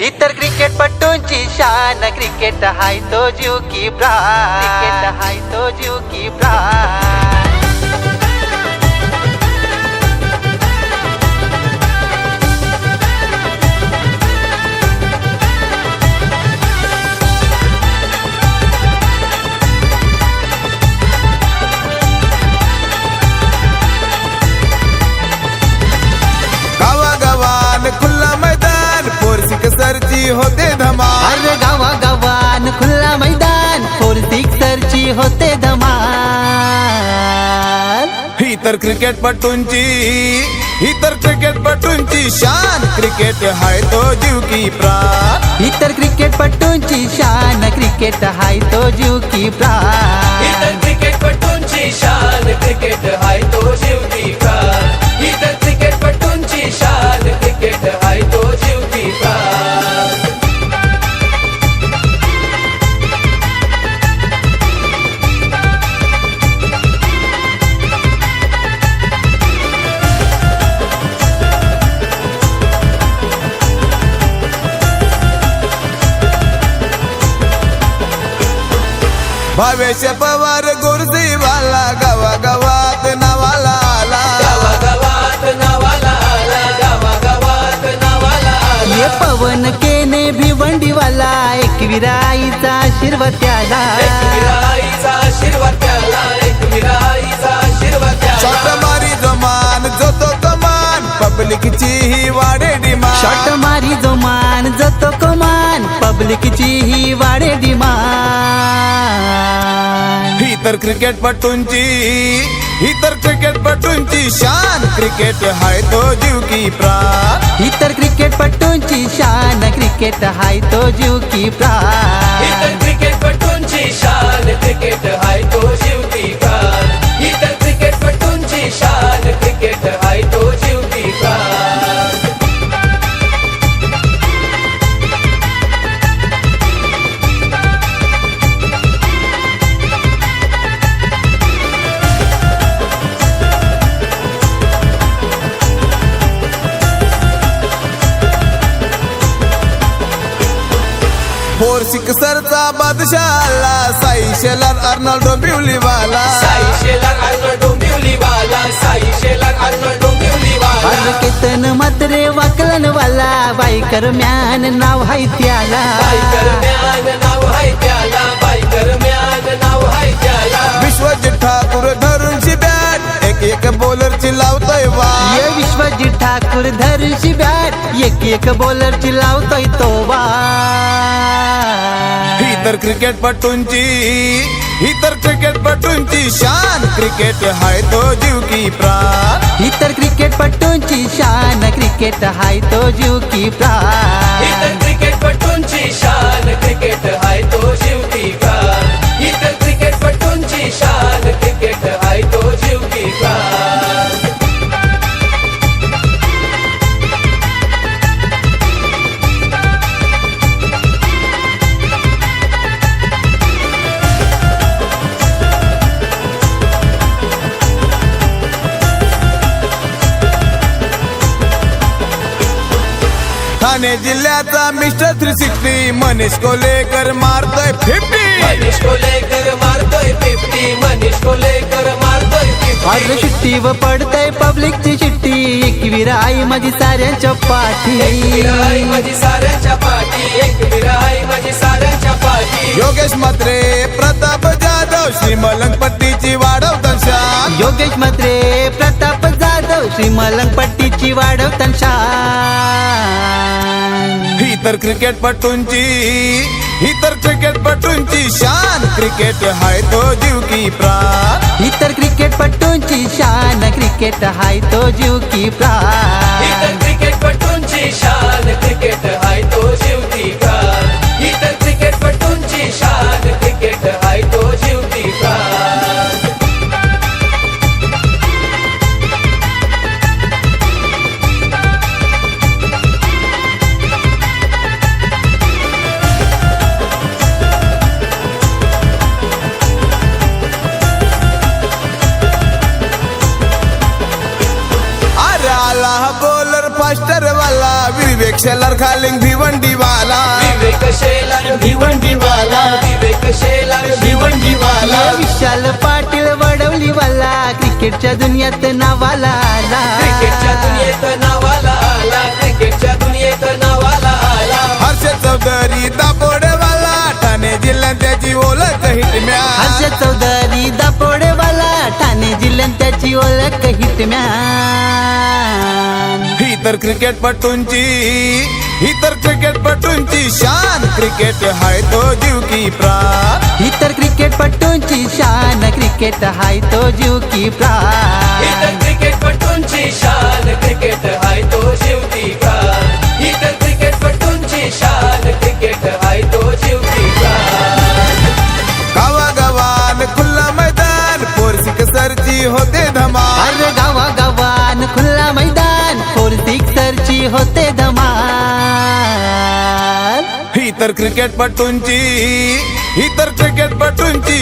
इतर क्रिकेटपटूंची शान क्रिकेट हाय तो जीव की प्राण क्रिकेट हाय तो जीव की प्राण सरची होते धमाल अरे गावागावान खुल्ला मैदान 4 सिक्सरची होते धमाल ही तर क्रिकेटपटूंची शान क्रिकेट हाय तो जीव की प्राण इतर क्रिकेटपटूंची शान क्रिकेट हाय तो जीव की प्राण इतर क्रिकेटपटूंची शान क्रिकेट हाय तो जीव की प्राण इतर क्रिकेटपटूंची शान क्रिकेट हाय तो जीव की प्राण भावेश पवार गुरुजीवाला गावागावात नावाला आला गावागावात नावाला आला गावागावात नावाला आला ये पवन केने भिवंडीवाला एकविराईचा आशीर्वाद त्याला एकविराईचा आशीर्वाद त्याला एकविराईचा आशीर्वाद त्याला शॉट मारी जमान जो तो कमान पब्लिकची ही वाढे डिमांड शॉट मारी जो मान जतो कमान पब्लिकची ही वाढे डिमांड ही तर क्रिकेटपटूंची शान क्रिकेट हाय तो जीव की प्राण इतर क्रिकेटपटूंची शान क्रिकेट हाय तो जीव की प्राण इतर क्रिकेटपटूंची शान क्रिकेट हाय तो जीव की प्राण इतर क्रिकेटपटूंची शान क्रिकेट हाय तो जीव की प्राण फोर सिक्सरचा बादशाह आला साई शेलार अर्नॉल्ड डोंबिवलीवाला साई शेलार अर्नॉल्ड डोंबिवलीवाला साई शेलार अर्नॉल्ड डोंबिवलीवाला अरे केतन मात्रे वाकलनवाला बाईकर म्यान नाव हाय त्याला बाईकर म्यान नाव हाय त्याला बाईकर म्यान नाव हाय त्याला विश्वजित ठाकूर धरूनची बॅट एक बॉलरची लावतोय वाट ये विश्वजित ठाकूर धरूनची बॅट एक बॉलरची लावतोय तो ही तर क्रिकेटपटूंची शान क्रिकेट हाय तो जीव की प्राण इतर क्रिकेटपटूंची शान क्रिकेट हाय तो जीव की प्राण इतर क्रिकेटपटूंची शान क्रिकेट हाय तो जीव की प्राण इतर क्रिकेटपटूंची शान क्रिकेट हाय तो जीव की प्राण ठाणे जिल्ह्याचा मिस्टर 360 मनीष कोलेकर मारतोय 50 मनीष कोलेकर मारतोय 50 मनीष कोलेकर मारतोय 50 अरे शिट्टीवर पडतय पब्लिकची चिट्टी एकविराई माझी साऱ्यांच्या पाठी एकविराई माझी साऱ्यांच्या पाठी एकविराई माझी साऱ्यांच्या पाठी योगेश म्हात्रे प्रताप जाधव श्री मलंगपट्टीची वाढवतात शान योगेश म्हात्रे प्रताप जाधव श्री मलंगपट्टीची वाढवतात शान ही तर क्रिकेटपटूंची शान क्रिकेट हाय तो जीव की प्राण इतर क्रिकेटपटूंची शान क्रिकेट हाय तो जीव की प्राण इतर क्रिकेटपटूंची शान क्रिकेट हाय तो जीव की प्राण इतर क्रिकेटपटूंची शान क्रिकेट हाय तो जीव की प्राण बॉलर फास्टर वाला विवेक शेलार खाली शेलार भिवंडीवाला, विवेक शेलार भिवंडीवाला, विशाल पाटील वडवलीवाला क्रिकेटच्या दुनियेत नावाला आला. क्रिकेटच्या दुनियेत नावाला आला, क्रिकेटच्या दुनियेत नावाला आला. हर्ष चौधरी दापोडेवाला ठाणे जिल्ह्यात त्याची ओळख हिटम्या. हर्ष चौधरी दापोडेवाला ठाणे जिल्ह्यात त्याची ओळख हिटम्यान. ही तर क्रिकेटपटूंची शान, क्रिकेट हाय तो जीव की प्राण. ही तर क्रिकेटपटूंची शान, क्रिकेट हाय तो जीव की प्राण. इतर क्रिकेटपटूंची शान, क्रिकेट हाय तो जीव की प्राण. इतर क्रिकेटपटूंची शान, क्रिकेट हाय तो जीव की प्राण. गावागावान खुल्ला मैदान, फोर सिक्सरची होते धमाल. अरे गावागावान खुल्ला मैदान, फोर सिक्सरची होते धमाल. ही तर क्रिकेटपटूंची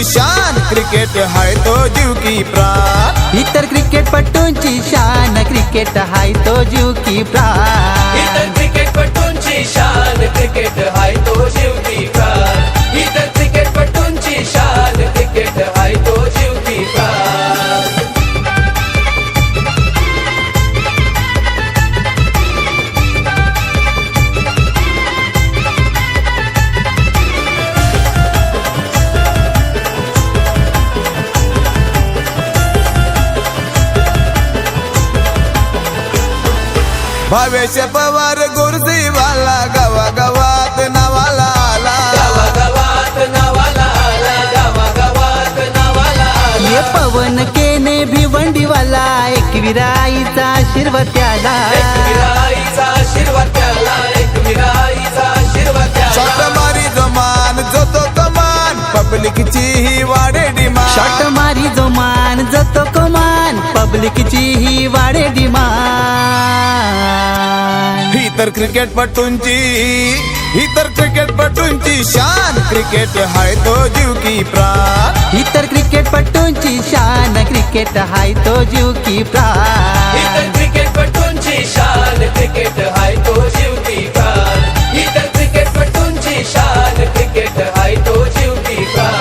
शान, क्रिकेट हाय तो जीव की प्राण. ही तर क्रिकेटपटूंची शान, क्रिकेट हाय तो जीव की प्राण. इतर क्रिकेटपटूंची शान, क्रिकेट हाय तो जीव की प्राण. इतर क्रिकेटपटूंची शान, क्रिकेट हाय तो जीव की प्राण. भावेश पवार गुरुजीवाला गावागावात नावाला आला. गावागावात नावाला आला, गावागावात नावाला आला. ये पवन केने भिवंडीवाला, एकवीर आईचा आशीर्वाद त्याला. एकविराईचा आशीर्वाद त्याला, एकविराईचा आशीर्वाद त्याला. शॉट मारी जमान जो तो कमान, पब्लिकची ही वाढे डिमांड. शॉट मारी जो मान जातो कमान, पब्लिकची ही वाढे डिमांड. ही तर क्रिकेटपटूंची शान, क्रिकेट हाय तो जीव की प्राण. ही तर क्रिकेटपटूंची शान, क्रिकेट हाय तो जीव की प्राण. इतर क्रिकेटपटूंची शान, क्रिकेट हाय तो जीव की प्राण. इतर क्रिकेटपटूंची शान, क्रिकेट हाय तो जीव की प्राण.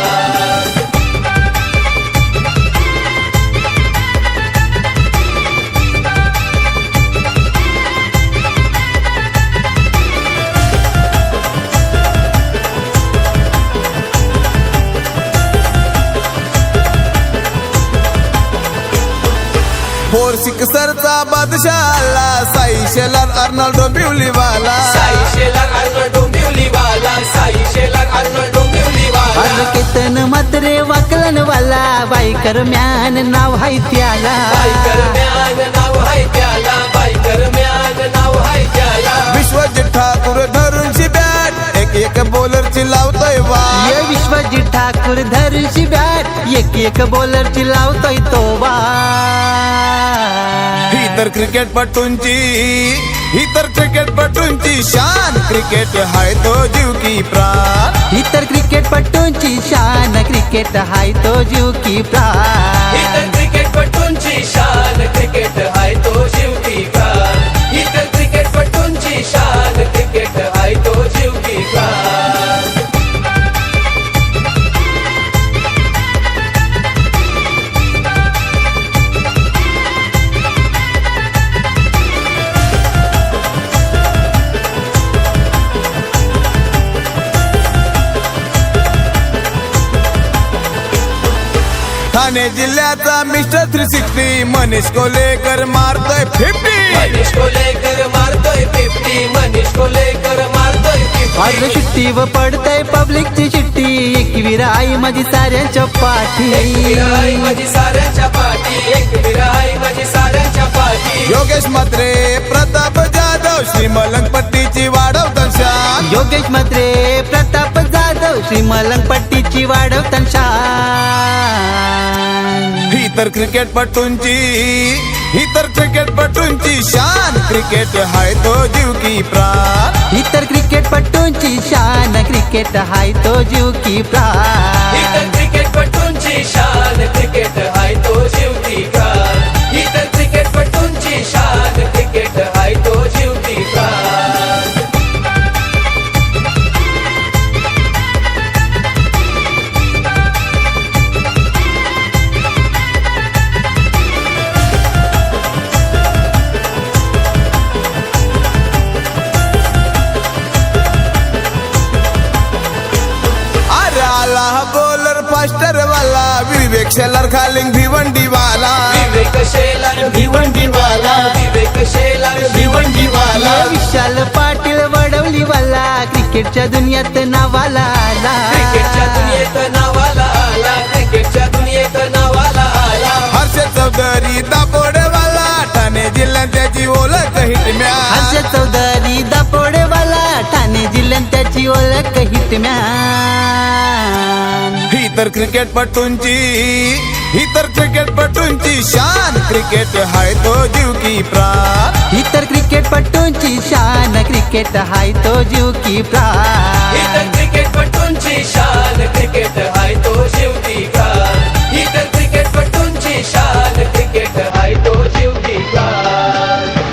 फोर सिक्सरचा बादशाह आला, साई शेलार अर्नाल्डो बिवलीवाला. साई शेलार अर्नाल्डो बिवलीवाला, साई शेलार अर्नाल्डो बिवलीवाला. अरे केतन मात्रे वाकलनवाला, बाईकर म्यान नाव हाय त्याला. बाईकर म्यान नाव हाय त्याला, बाईकर म्यान नाव हाय त्याला. विश्वजित ठाकूर धरूनची बॅट, एक बॉलरची लावतोय वाट. ये विश्वजित ठाकूर धरूनची बॅट, एक बॉलरची लावतोय तो ही तर क्रिकेटपटूंची शान, क्रिकेट हाय तो जीव की प्राण. ही तर क्रिकेटपटूंची शान, क्रिकेट हाय तो जीव की प्राण. इतर क्रिकेटपटूंची शान, क्रिकेट हाय तो जीव की प्राण. इतर क्रिकेटपटूंची शान, क्रिकेट हाय तो जीव की प्राण. ठाणे जिल्ह्याचा मिस्टर 360 मनीष कोलेकर मारतोय 50. मनीष कोलेकर मारतोय 50, मनीष कोलेकर मारतोय 50. अरे शिट्टी व पडतय पब्लिकची शिट्टी, एकवीर आई माझी साऱ्यांच्या पाठी. एकविराई माझी साऱ्यांच्या पाठी, एकविराई माझी साऱ्यांच्या पाठी. योगेश म्हात्रे प्रताप जाधव, श्री मलंगपट्टीची वाढवतात शान. योगेश म्हात्रे प्रताप जाधव, श्री मलंगपट्टीची वाढवतात शान. ही तर क्रिकेटपटूंची शान, क्रिकेट हाय तो जीव की प्राण. ही तर क्रिकेटपटूंची शान, क्रिकेट हाय तो जीव की प्राण. इतर क्रिकेटपटूंची शान, क्रिकेट हाय तो जीव की प्राण. इतर क्रिकेटपटूंची शान, क्रिकेट हाय तो जीव की प्राण. विवेक शेलार खालिंग भिवंडीवाला विवेक शेलार भिवंडीवाला विवेक शेलार भिवंडीवाला विशाल पाटील वडवलीवाला क्रिकेटच्या दुनियात नावाला आला क्रिकेटच्या दुनियेत नावाला आला क्रिकेटच्या दुनियेत नावाला आला हर्षद चौधरी दापोडेवाला ठाणे जिल्ह्यात त्याची ओळख हिटम्या हर्षद चौधरी दापोडेवाला ठाणे जिल्ह्यात त्याची ओळख हिटम्यान ही तर क्रिकेटपटूंची शान क्रिकेट हाय तो जीव की प्राण ही तर क्रिकेटपटूंची शान क्रिकेट हाय तो जीव की प्राण इतर क्रिकेटपटूंची शान क्रिकेट हाय तो जीव की प्राण इतर क्रिकेटपटूंची शान क्रिकेट हाय तो जीव की प्राण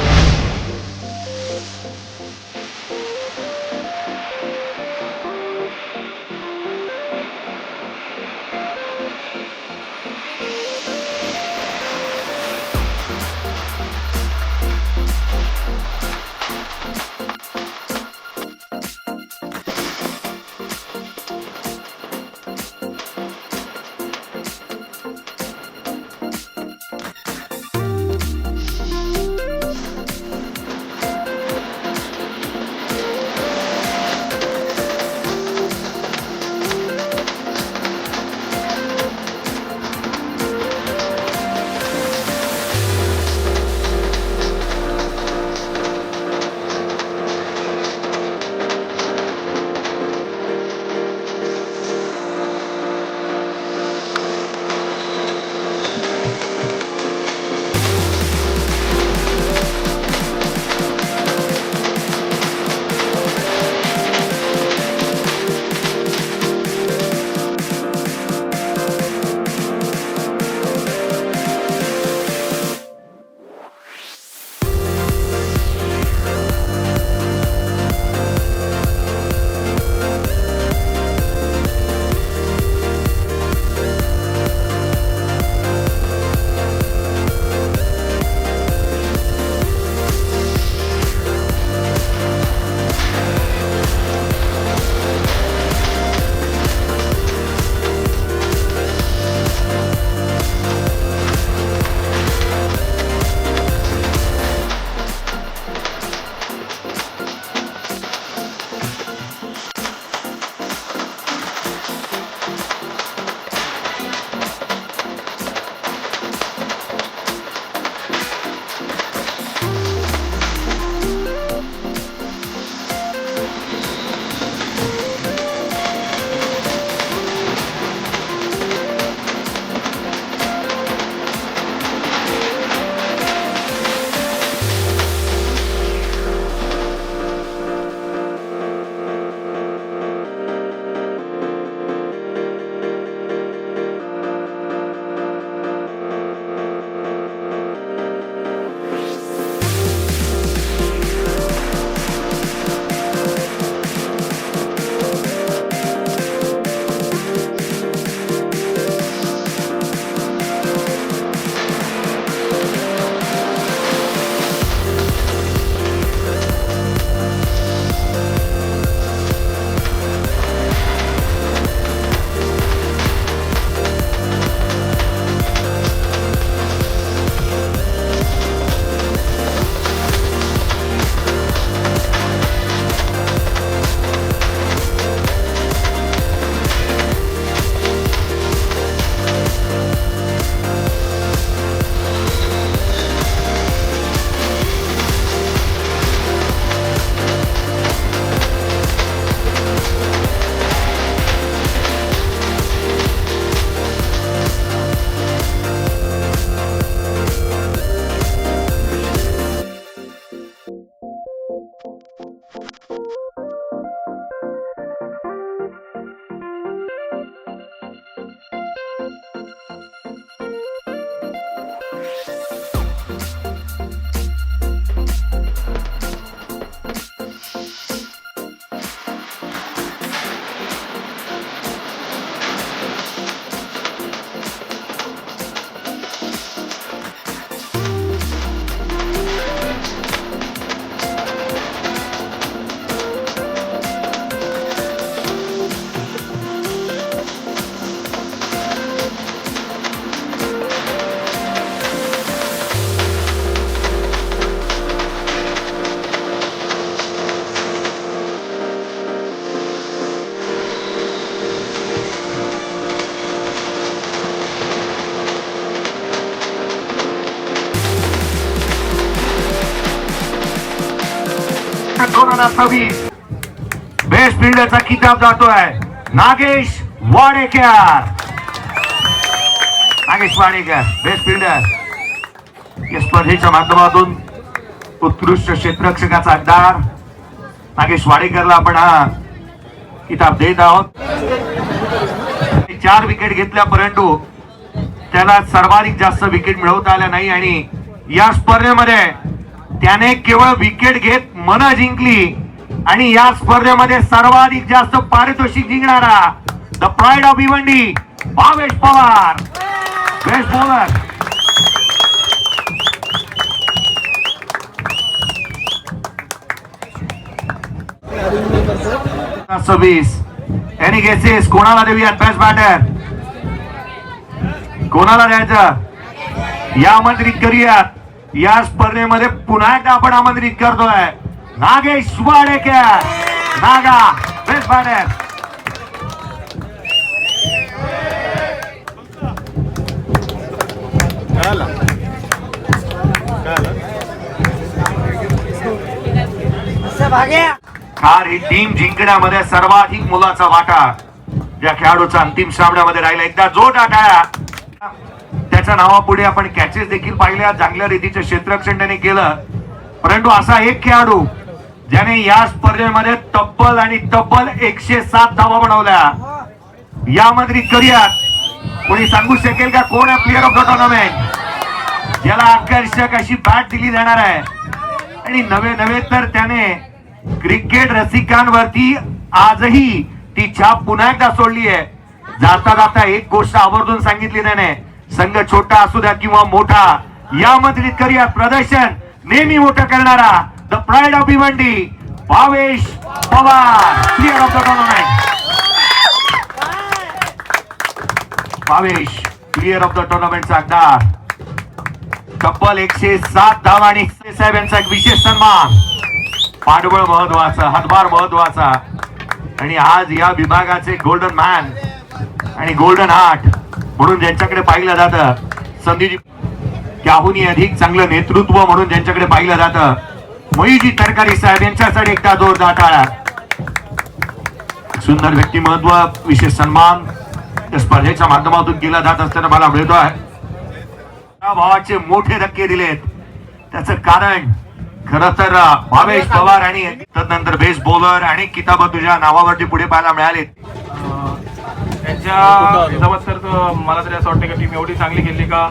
2026 बेस्ट फिल्डरचा किताब जातोय नागेश वाडेकर. नागेश वाडेकर बेस्ट फिल्डर या स्पर्धेच्या माध्यमातून उत्कृष्ट क्षेत्ररक्षकाचा हकदार नागेश वाडेकरला आपण हा किताब देत आहोत. 4 विकेट घेतल्या परंतु त्याला सर्वाधिक जास्त विकेट मिळवता आल्या नाही आणि या स्पर्धेमध्ये त्याने केवळ विकेट घेत मन जिंकली आणि या स्पर्धेमध्ये सर्वाधिक जास्त पारितोषिक जिंकणारा the pride of Bhiwandi Bhavesh Pawar best bowler. Any guesses कोणाला देऊयात बेस्ट बॅटर कोणाला द्यायचं या आमंत्रित करूयात. या स्पर्धेमध्ये पुन्हा एकदा आपण आमंत्रित करतोय नागेश वाडेकर नागा बेस्ट बॅटर. कार ही टीम जिंकण्यामध्ये सर्वाधिक मोलाचा वाटा या खेळाडूचा अंतिम सामन्यामध्ये राहिला. एकदा जो टाळ्या त्याच्या नावापुढे आपण कॅचेस देखील पाहिल्या. चांगल्या रीतीचे क्षेत्ररक्षण त्याने केलं परंतु असा एक खेळाडू ज्याने या स्पर्धेमध्ये तब्बल 107 धावा बनवल्या. यामध्ये करूयात कोणी सांगू शकेल का कोण आहे प्लेअर ऑफ द टुर्नामेंट ज्याला आकर्षक अशी बॅट दिली जाणार आहे. आणि नवे तर त्याने क्रिकेट रसिकांवरती आजही ती छाप पुन्हा एकदा सोडली आहे. जाता जाता एक गोष्ट आवर्जून सांगितली त्याने संघ छोटा असू द्या किंवा मोठा यामध्ये करूयात प्रदर्शन नेहमी मोठं करणारा the pride of Bhiwandi Bhavesh Pawar player of the tournament. Bhavesh player of the टुर्नामेंटचा हकदार. तब्बल 107 धावा आणि साहेब यांचा एक विशेष सन्मान. पाठबळ महत्वाचा हातभार महत्वाचा आणि आज या विभागाचे गोल्डन मॅन आणि गोल्डन हार्ट म्हणून ज्यांच्याकडे पाहिलं जातं संधीजी त्याहूनही अधिक चांगलं नेतृत्व म्हणून ज्यांच्याकडे पाहिलं जातं मयूजी तरकारी साहेब यांच्यासाठी एकदा जोरदार टाळ्या. सुंदर व्यक्तिमत्व विशेष सन्मान या स्पर्धेच्या माध्यमातून केला जात असताना मला मिळतोय. भावाचे मोठे धक्के दिलेत त्याचं कारण खरं तर भावेश पवार आणि तदनंतर बेस्ट बॉलर आणि किताब तुझ्या नावावरती पुढे पाहायला मिळाले. त्यांच्या हिशोबात तर मला तरी असं वाटतं की टीम एवढी चांगली खेळली का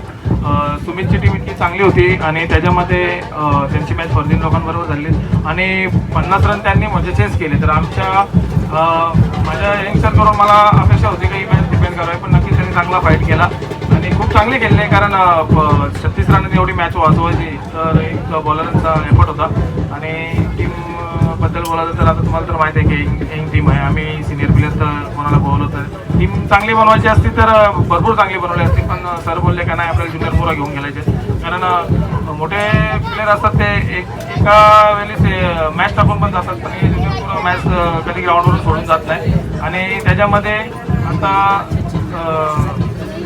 सुमितची टीम इतकी चांगली होती आणि त्याच्यामध्ये त्यांची मॅच फर्दीन लोकांबरोबर झाली आणि 50 रन त्यांनी म्हणजे चेस केले. तर माझ्या यंगस्टर करून मला अपेक्षा होती की ही मॅच डिपेंड करावी पण नक्कीच त्यांनी चांगला फाईट केला आणि खूप चांगले खेळले कारण 36 रनांनी एवढी मॅच वाचवायची तर एक बॉलरांचा एफर्ट होता. आणि टीम बद्दल बोलायचं तर आता तुम्हाला तर माहिती आहे की यंग टीम आहे. आम्ही सिनियर प्लेयर तर कोणाला बोललो तर टीम चांगली बनवायची असती तर भरपूर चांगली बनवली असती पण सर बोलले का नाही आपल्याला ज्युनियर पोरं घेऊन गेलायचे कारण मोठे प्लेयर असतात ते एका वेळेस मॅच टाकून पण जातात पण ज्युनियर पोरं मॅच कधी ग्राउंडवरून सोडून जात नाही. आणि त्याच्यामध्ये आता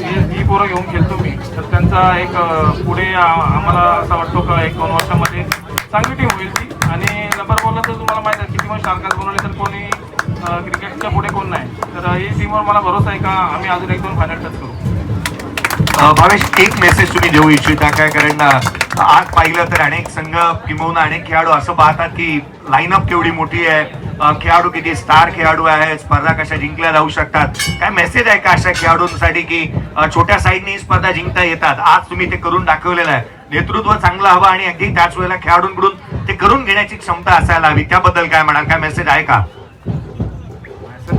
ही पोरं घेऊन खेळतो मी तर त्यांचा एक पुढे आम्हाला असं वाटतो का 1-2 वर्षामध्ये चांगली टीम होईल ती. आणि नंबर बोलला तर तुम्हाला माहिती आहे किती पण स्टारकास्ट बनवले तर कोणी क्रिकेटच्या पुढे कोण नाही. तर ही टीमवर मला भरोसा आहे का आम्ही अजून 1-2 फायनल टच करू. भावेश एक मेसेज तुम्ही देऊ इच्छिता काय कारण आज पाहिलं तर अनेक संघ किंबहुना अनेक खेळाडू असं पाहतात की लाईनअप केवढी मोठी आहे खेळाडू किती स्टार खेळाडू आहे स्पर्धा कशा जिंकल्या जाऊ शकतात. काय मेसेज आहे का अशा खेळाडूंसाठी की छोट्या साईडनी स्पर्धा जिंकता येतात. आज तुम्ही ते करून दाखवलेलं आहे. नेतृत्व चांगलं हवं आणि अगदी त्याच वेळेला खेळाडूंकडून ते करून घेण्याची क्षमता असायला हवी. त्याबद्दल काय म्हणाल काय मेसेज आहे का?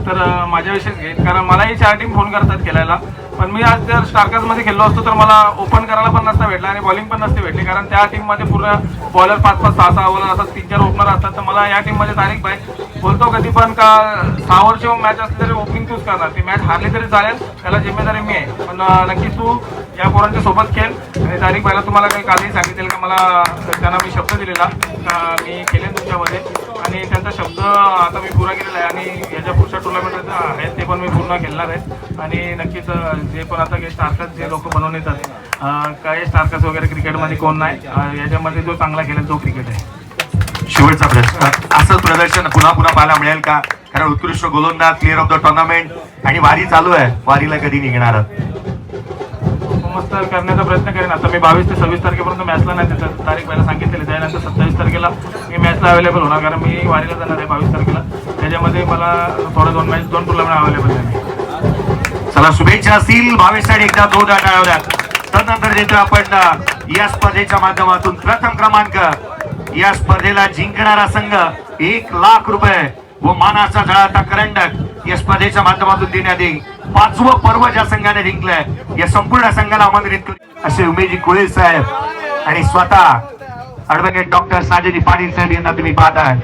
तर माझ्याविषयीच घेईन कारण मलाही 4 टीम फोन करतात खेळायला पण मी आज जर स्टारकास्टमध्ये खेळलो असतो तर मला ओपन करायला पण नसतं भेटलं आणि बॉलिंग पण नसते भेटली कारण त्या टीममध्ये पूर्ण बॉलर 5-5, 6-6 बॉलर असतात 3-4 ओपनर असतात. तर मला या टीममध्ये तारीख भाई बोलतो कधी पण का 6 वर्ष मॅच असली तरी ओपनिंग तूच करणार. ती मॅच हारली तरी चालेल त्याला जिम्मेदारी मी आहे पण नक्की तू या पोरांच्या सोबत खेळ. आणि तारीख भाईला तुम्हाला काही कालही सांगितलेलं का मला त्यांना मी शब्द दिलेला का मी खेळेन तुमच्यामध्ये आणि त्यांचा शब्द आता मी पुरा केलेला आहे आणि याच्या पुढच्या टुर्नामेंट आहेत ते पण मी पूर्ण खेळणार आहे. आणि नक्कीच जे पण आता काही स्टारकास्ट जे लोक बनवून येतात काही स्टारकास्ट वगैरे क्रिकेटमध्ये कोण नाही याच्यामध्ये जो चांगला खेळेल तो क्रिकेट आहे. शेवटचा प्रश्न, असं प्रदर्शन पुन्हा पुन्हा पाहायला मिळेल का? कारण उत्कृष्ट गोलंदाज, प्लेअर ऑफ द टुर्नामेंट आणि वारी चालू आहे, वारीला कधी निघणार आहात? मस्त करण्याचा प्रयत्न करेन. आता मी 22 ते 26 तारखेपर्यंत मॅचला नाही, त्याचं तारीख पहिला सांगितलेली, त्यानंतर 27 तारखेला मी मॅचला अवेलेबल होणार, कारण मी वारीला जाणार आहे 22 तारखेला. त्याच्यामध्ये मला थोडं 2 टुर्नामेंट अवेलेबल आहे. चला शुभेच्छा असतील. भावेशसाठी एकदा 2 टाळ्या. तदनंतर देतोय आपण या स्पर्धेच्या माध्यमातून प्रथम क्रमांक, या स्पर्धेला जिंकणारा संघ 1 लाख रुपये व मानाचा जळाता करंडक या स्पर्धेच्या माध्यमातून देण्यात येईल. 5वं पर्व ज्या संघाने जिंकलंय या संपूर्ण संघाला आमंत्रित करू असे उमेशजी कुळे साहेब आणि स्वतः ऍडव्होकेट डॉक्टर साजेजी पाटील साहेब यांना तुम्ही पाहताय.